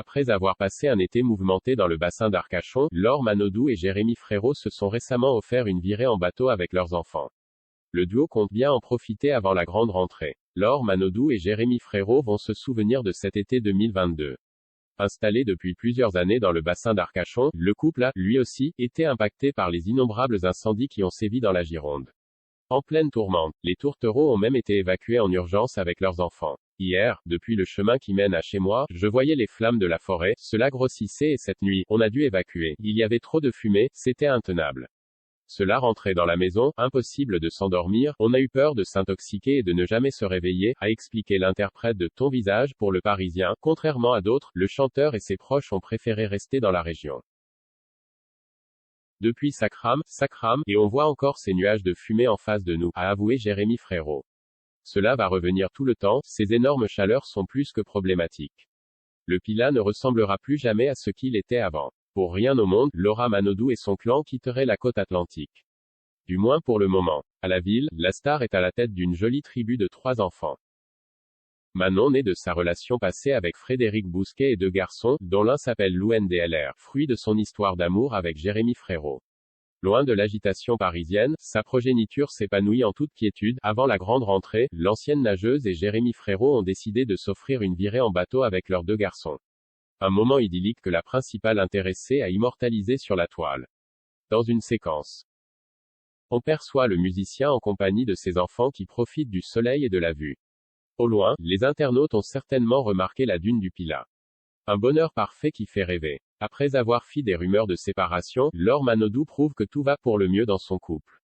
Après avoir passé un été mouvementé dans le bassin d'Arcachon, Laure Manodou et Jérémy Frérot se sont récemment offert une virée en bateau avec leurs enfants. Le duo compte bien en profiter avant la grande rentrée. Laure Manodou et Jérémy Frérot vont se souvenir de cet été 2022. Installé depuis plusieurs années dans le bassin d'Arcachon, le couple a, lui aussi, été impacté par les innombrables incendies qui ont sévi dans la Gironde. En pleine tourmente, les tourtereaux ont même été évacués en urgence avec leurs enfants. Hier, depuis le chemin qui mène à chez moi, je voyais les flammes de la forêt, cela grossissait et cette nuit, on a dû évacuer. Il y avait trop de fumée, c'était intenable. Cela rentrait dans la maison, impossible de s'endormir, on a eu peur de s'intoxiquer et de ne jamais se réveiller, a expliqué l'interprète de Ton Visage pour Le Parisien. Contrairement à d'autres, le chanteur et ses proches ont préféré rester dans la région. Depuis ça crame, et on voit encore ces nuages de fumée en face de nous, a avoué Jérémy Frérot. Cela va revenir tout le temps, ces énormes chaleurs sont plus que problématiques. Le Pilat ne ressemblera plus jamais à ce qu'il était avant. Pour rien au monde, Laura Manodou et son clan quitteraient la côte atlantique. Du moins pour le moment. À la ville, la star est à la tête d'une jolie tribu de 3 enfants. Manon naît de sa relation passée avec Frédéric Bousquet et 2 garçons, dont l'un s'appelle l'UNDLR, fruit de son histoire d'amour avec Jérémy Frérot. Loin de l'agitation parisienne, sa progéniture s'épanouit en toute quiétude. Avant la grande rentrée, l'ancienne nageuse et Jérémy Frérot ont décidé de s'offrir une virée en bateau avec leurs 2 garçons. Un moment idyllique que la principale intéressée a immortalisé sur la toile. Dans une séquence, on perçoit le musicien en compagnie de ses enfants qui profitent du soleil et de la vue. Au loin, les internautes ont certainement remarqué la dune du Pilat. Un bonheur parfait qui fait rêver. Après avoir fui des rumeurs de séparation, Laure Manodou prouve que tout va pour le mieux dans son couple.